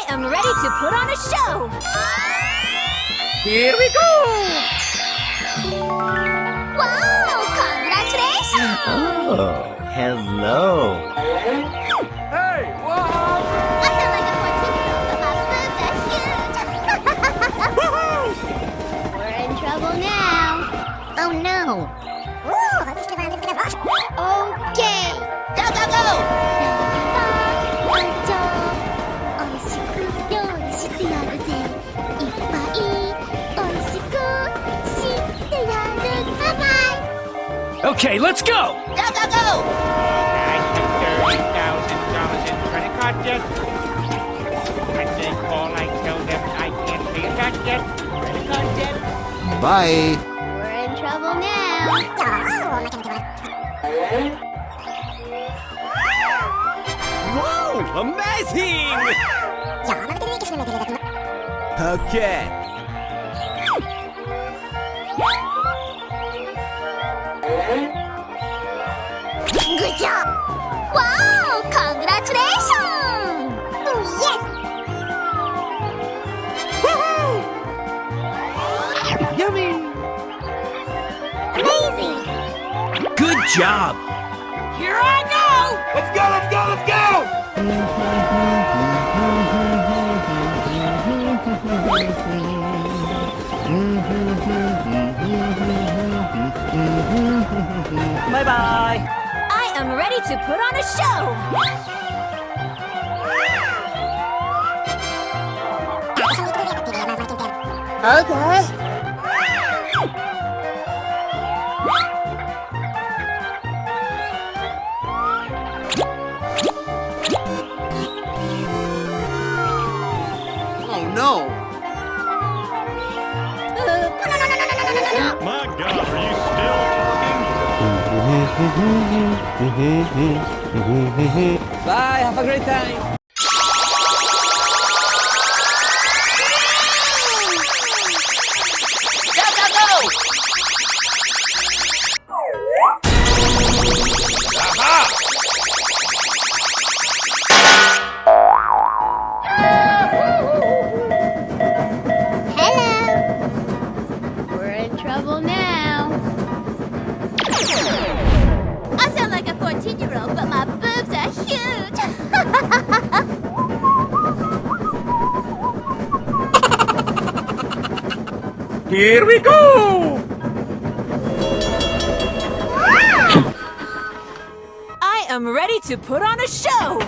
I am ready to put on a show! Here we go! Wow! Congratulations! Oh, hello. Hey, what happened? I sound like a 14-year-old, but my boobs are huge! We're in trouble now. Oh no. Okay! Go, go, go! おいしく料理してやるぜいっぱいおいしくしてやるバイバイ Okay, let's go! Go, go, go! I have $30,000 in credit card debt. And they call, I tell them I can't pay that debt. Credit card debt. Bye. We're in trouble now. Whoa, amazing! Okay. Good job! Wow! Congratulations! Oh, yes! Yummy! Amazing! Good job! Here I go! Let's go, let's go, let's go! Bye-bye! I am ready to put on a show! Okay. Oh no! My God, are you still talking? Bye, have a great time! Go, go, go! Hello! We're in trouble now. I sound like a 14-year-old, but my boobs are huge! Here we go! I am ready to put on a show!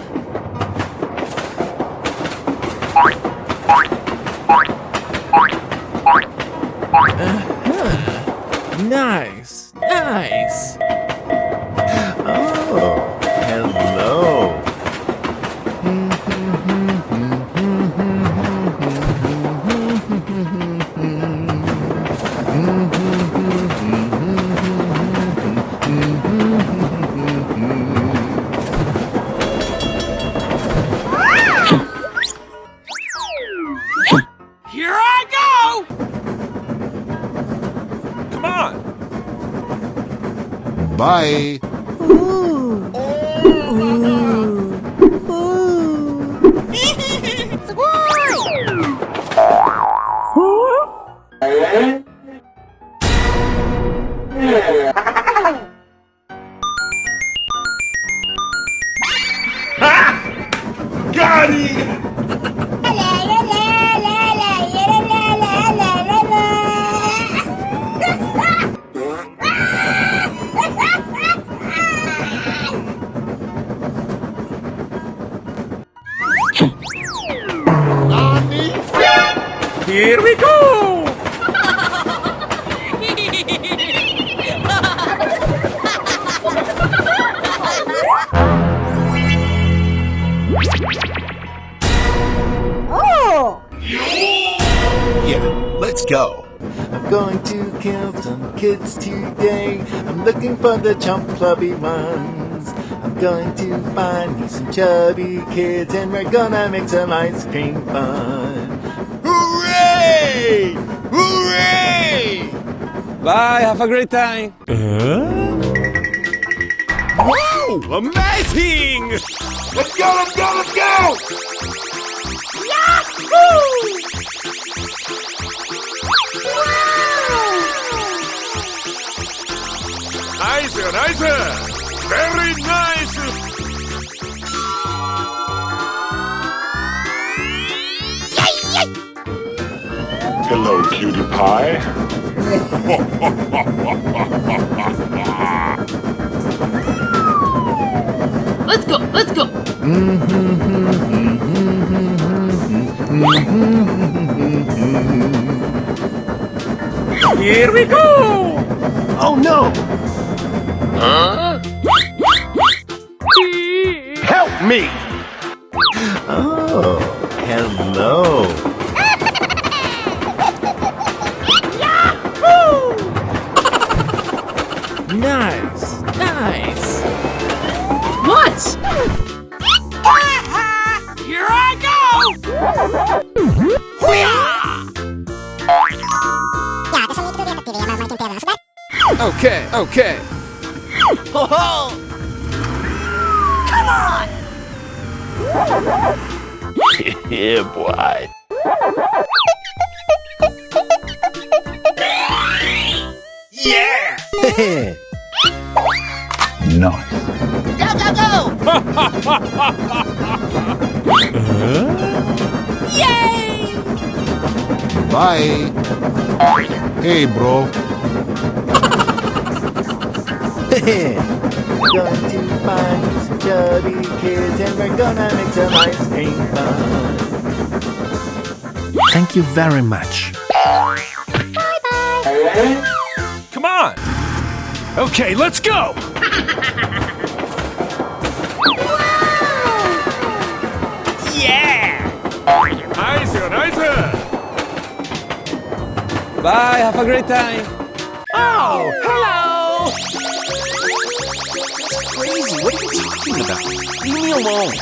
Nice, nice! Oh, hello. Here I go! Come on! Bye. Got him! Here we go! Yeah, let's go. I'm going to kill some kids today. I'm looking for the chump clubby ones. I'm going to find me some chubby kids and we're gonna make some ice cream fun. Hooray! Hooray! Bye, have a great time! Whoa! Amazing! Let's go, let's go, let's go! Yeah! PewDiePie. Let's go, let's go. Here we go! Oh no! Help me! Oh, hello. Nice, nice. What? Here I go! Okay, okay. Ho ho! Come on! Yeah, boy. Yeah! Nice. Go, go, go! Yay! Bye. Hey, bro. Going to find some chubby kids and we're gonna make some ice cream fun. Thank you very much. Come on! Okay, let's go! Yeah! Nice, nice! Bye, have a great time! Oh, hello! Crazy, what are you talking about? Leave me alone.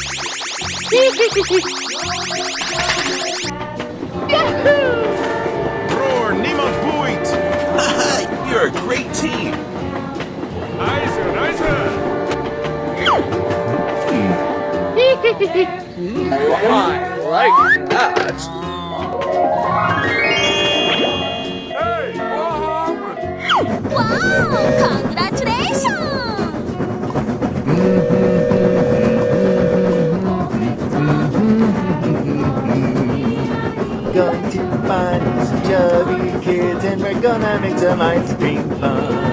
Roar, niemand buoyt! You're a great team. Nice, nice! I like that! Hey, Wow! Congratulations! Going to find some chubby kids and we're gonna make some ice cream fun.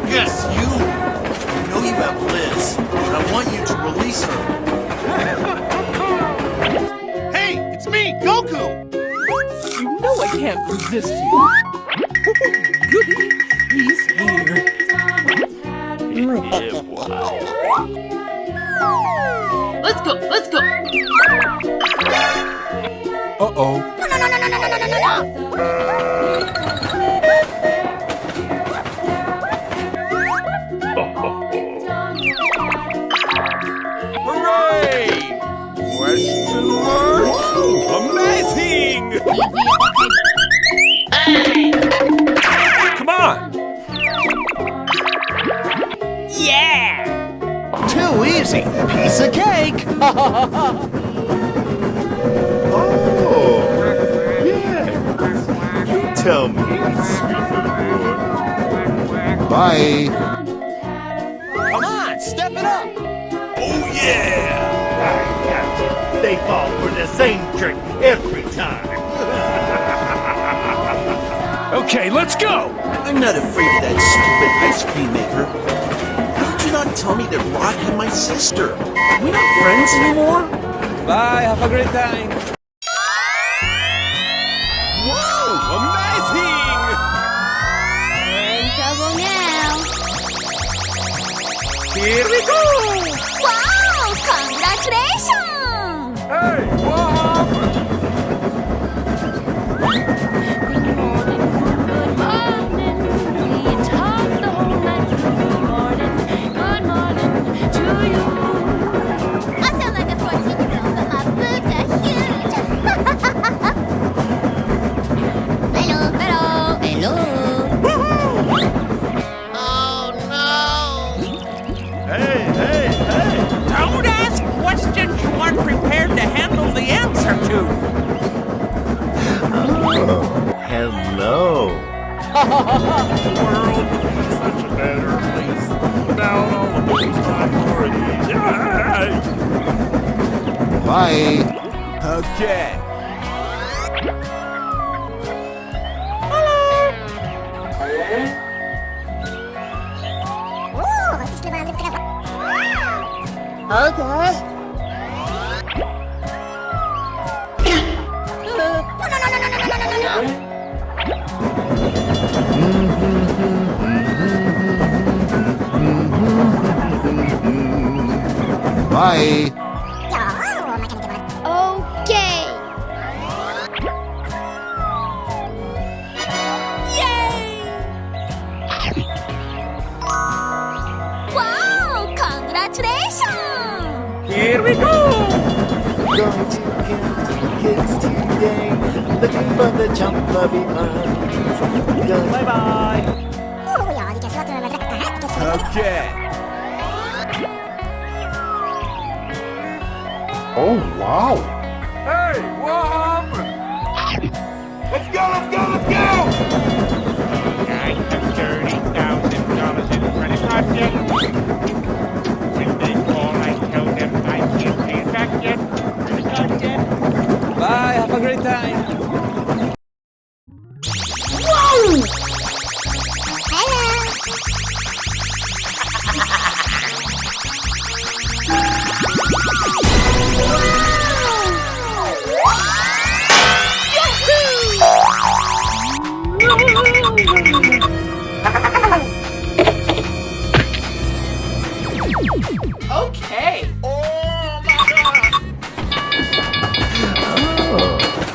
Yes, you! I know you have Liz, and I want you to release her. Hey, it's me, Goku! You know I can't resist you. Goody, he's here. Let's go, let's go. Uh-oh. Hooray! Question mark? Amazing! Come on! Yeah! Too easy! Piece of cake! Oh, yeah. You tell me, sweet little boy. Bye. Come on, step it up! Oh yeah! I got you. They fall for the same trick every time. Okay, let's go! I'm not afraid of that stupid ice cream maker. How did you not tell me that Rod had my sister? Are we not friends anymore? Bye, have a great time! Whoa! Amazing! We're in trouble now. Here we go! Wow! Congratulations! Hey, what happened? Good morning. We talked the whole night through. Good morning to you. I sound like a 14-year-old, but my boobs are huge. Hello, hello, hello. Oh no! Hey! Don't ask questions you aren't prepared to handle the answer to. Oh, hello. The world would be such a better place without all of those minorities. Yay! Bye. Okay. Bye. Okay. Yay! Wow! Congratulations! Here we go. Going to Kingston Kids today. Looking for the jump clubby ones. Bye bye. Okay. Oh, wow. Hey, what happened? Let's go, let's go, let's go! I have $30,000 in credit card debt. When they call, I tell them I can't pay it back yet. Credit card debt. Bye, have a great time. Okay. Oh,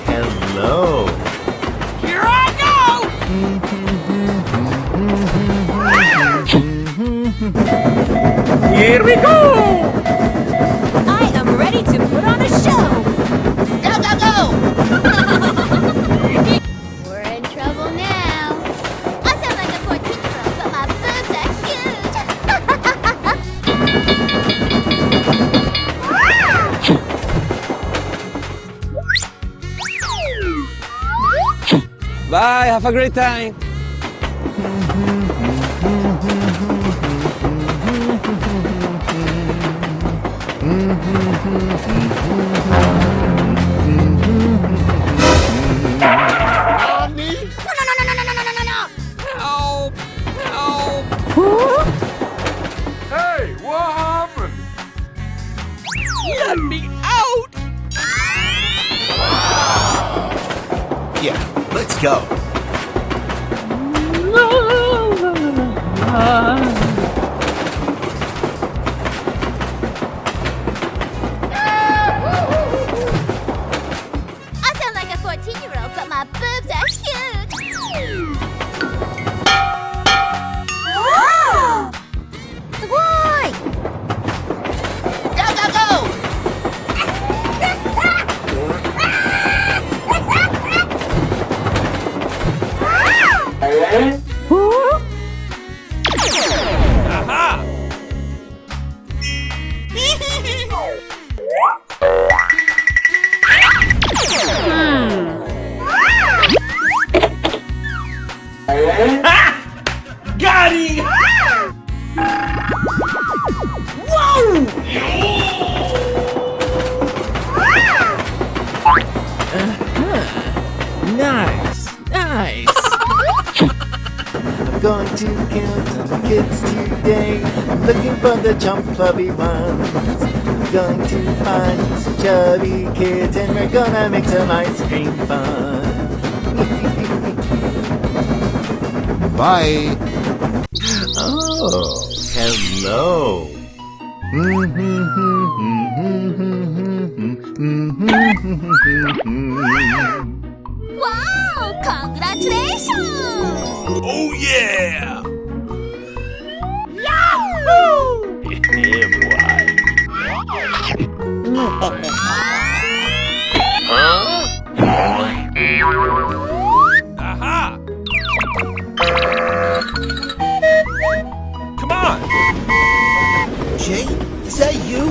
hello. Here I go. Here we go! I am ready to put on a show! Go, go, go! We're in trouble now. I sound like a 14-year-old, but my boobs are huge! Bye, have a great time. Help! Help! Hey, what happened? Let me out. Yeah, let's go. I sound like a 14-year-old, but my boobs are huge! Why? Go, go, go! Aha! Got him! Nice. Nice. I'm going to Kingston Kids today. Looking for the jump clubby ones. I'm going to find some chubby kids and we're gonna make some ice cream fun. Bye. Oh, hello. Wow! Congratulations! Oh yeah! Aha! Come on! Jay, is that you?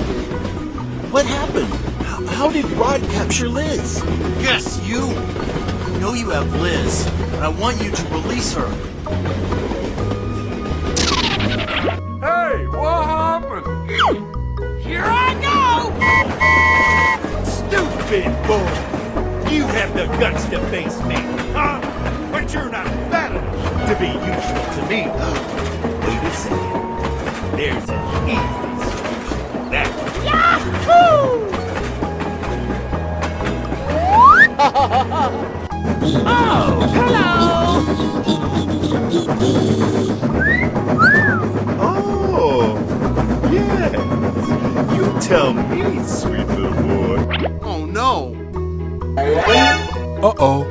What happened? How did Rod capture Liz? Yes, you. I know you have Liz, and I want you to release her. Hey, what happened? Here I go. Stupid! big boy. You have the guts to face me, huh? But you're not fat enough to be useful to me. Wait a second. There's an easy solution to that. Oh, yes. You tell me, sweet little boy. Oh no! Uh-oh.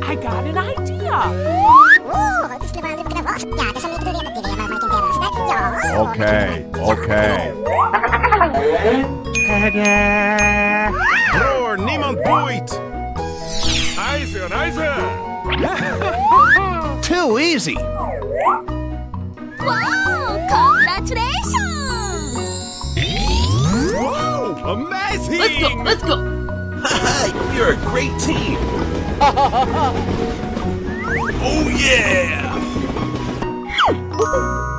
I got an idea. Okay, okay. Bror, niemand boeit! Eisen, eisen! Too easy! Wow! Congratulations! Wow, amazing! Let's go. Haha, you're a great team! Oh yeah!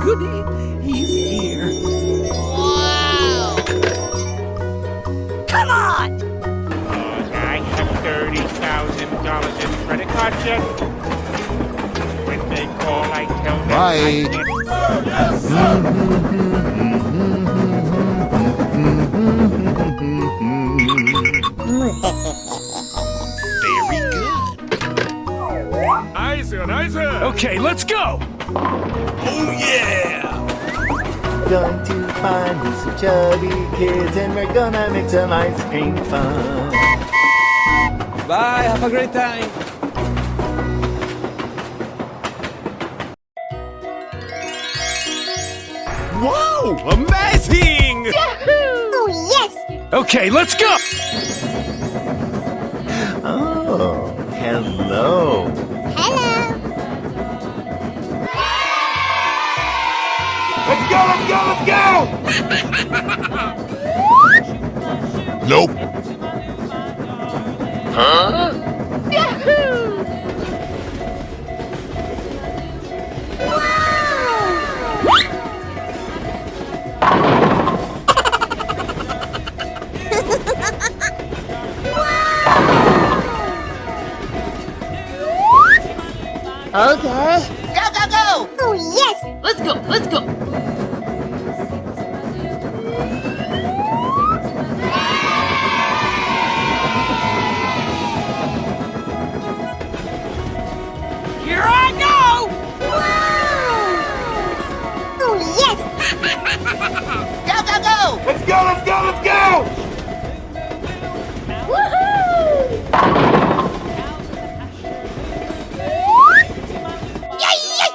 Goody, he's here. Come on! I have $30,000 in credit card debt. When they call, I tell them I Bye. Very good! Eisen, eisen! Okay, let's go! Oh yeah! Going to find me some chubby kids and we're gonna make some ice cream fun. Bye, have a great time. Wow, amazing! Oh, yes! Okay, let's go! Oh, hello. Hello! Let's go! Nope. Okay. Go, go, go! Oh, yes! Let's go. Here I go! Oh, yes! Go, go, go! Let's go! Yay, yay!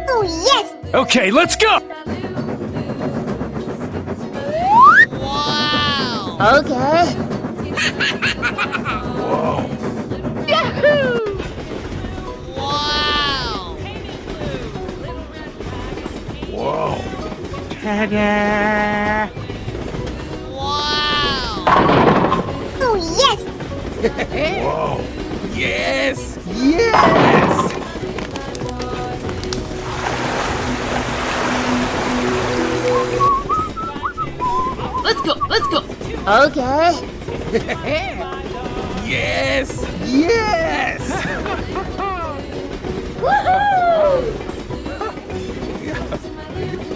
Oh, yes! Okay, let's go! Okay. Ta-da! Oh, yes! Yes! Let's go. Okay. Yes!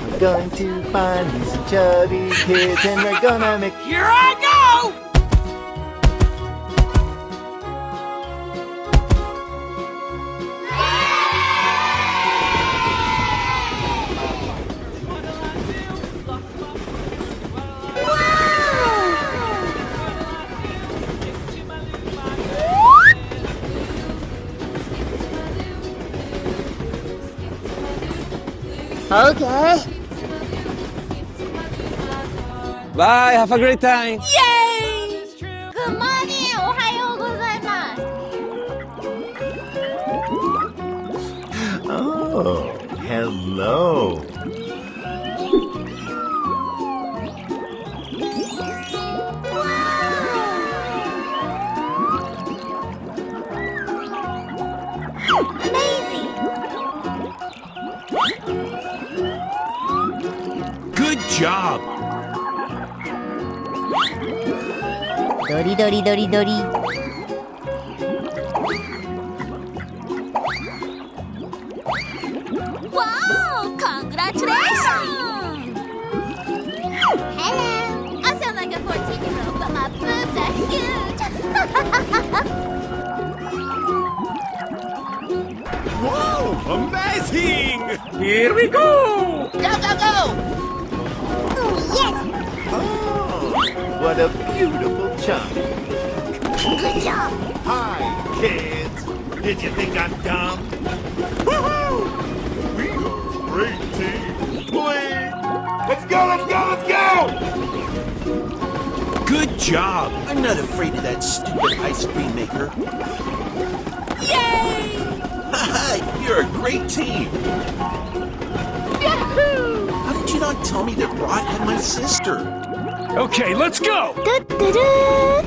I'm going to find me some chubby kids and we're gonna make Here I go! Okay. Bye, have a great time. Yay! Good morning! おはようございます。Oh, hello. Amazing! Good job! ドリドリドリドリ。Wow! Congratulations! Hello! I sound like a 14-year-old, but my boobs are huge! Whoa! Amazing! Here we go! Go, go, go! Oh, yes! Oh, what a beautiful chunk. Good job! Hi, kids. Did you think I'm dumb? Woohoo! We are a great team. Please. Let's go, let's go, let's go! Good job! I'm not afraid of that stupid ice cream maker. Yay! Haha, you're a great team. Yahoo! How did you not tell me that Rod had my sister? Okay, let's go! Du-du-du.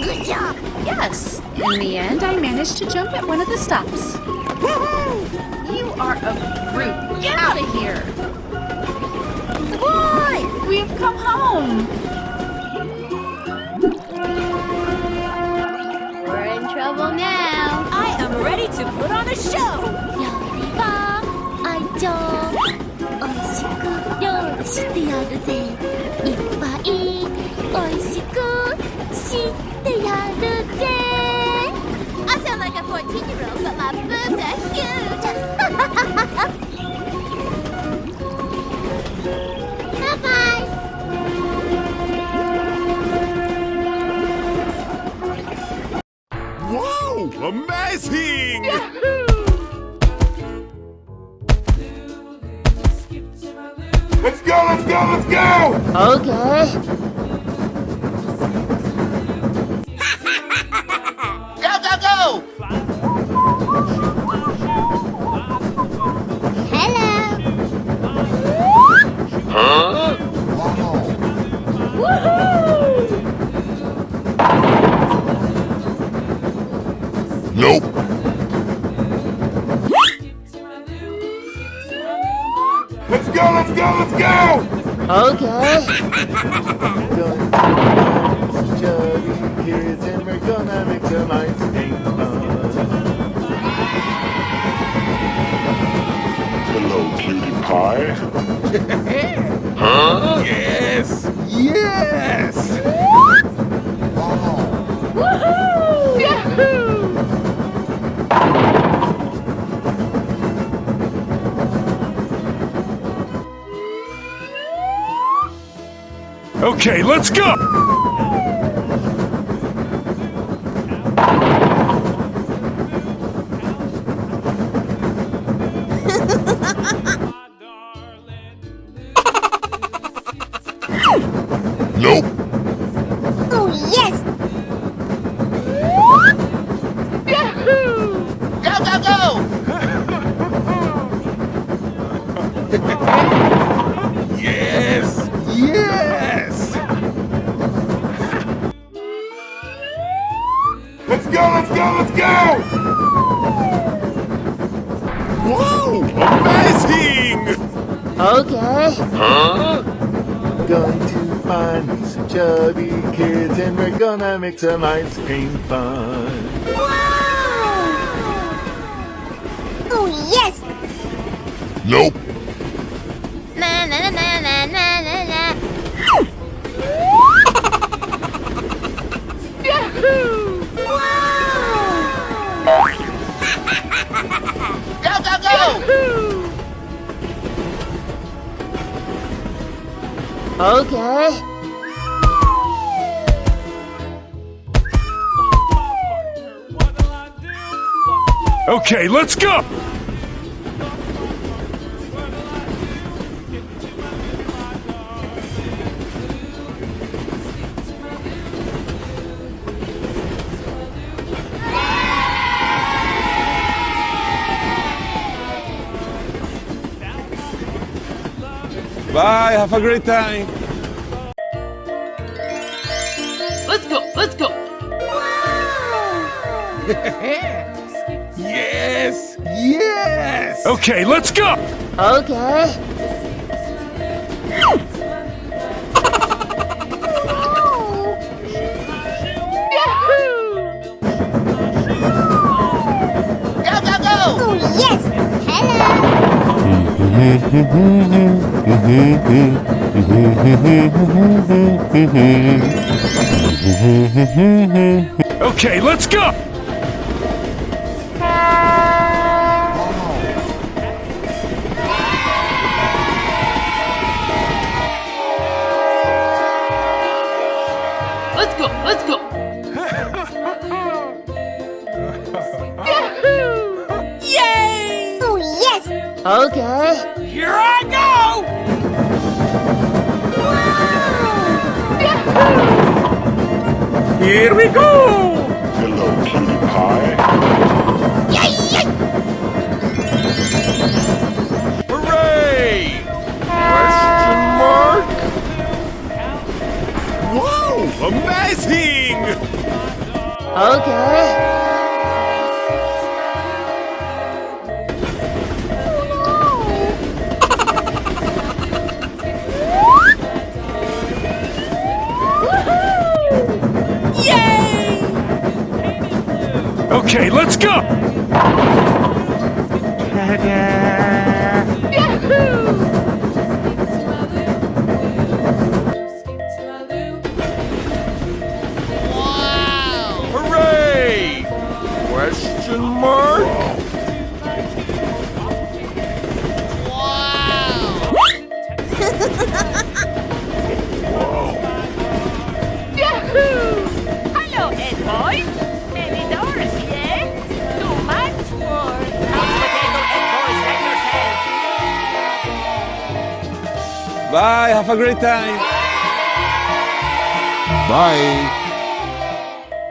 Good job! Yes. In the end, I managed to jump at one of the stops. You are a brute. Get out of here. Boy! We have come home. We're in trouble now. I am ready to put on a show. やれば愛情おいしく料理してやるぜ。いっぱいおいしくしてやるぜ。I sound like a 14-year-old, but my boobs are huge. Bye-bye. Whoa! Amazing! Let's go, let's go, let's go! Okay. Go, go, go! Hello. Nope. Let's go, let's go, let's go! Okay. Chubby kids, and we're gonna make some ice cream fun. Hello, cutie pie. Yes! Yes! Woohoo! Yahoo! Okay, let's go! Nope. Oh, yes! Yahoo! Go, go, go! Yes! Yes! Let's go, let's go, let's go! Whoa! Amazing! Okay. Going to find me some chubby kids, and we're gonna make some ice cream fun. Wow! Oh, yes! Nope. Na na na na na na na na. Yahoo! Wow! Go, go, go! Okay. Okay, let's go! Bye, have a great time. Let's go. Let's go. Yes! Yes! Okay, let's go! Okay. Okay, let's go! Let's go, let's go. Yay! Oh, yes! Okay. Here I go! Here we go! Hello, cutie pie. Yay! Yay! Hooray! Question mark? Whoa! Amazing! Okay. Okay, let's go! Hooray! Question mark? Hello, Ed boys. Many doors, yeah? Too much for potato Ed boys like yourself. Bye, have a great time. Bye.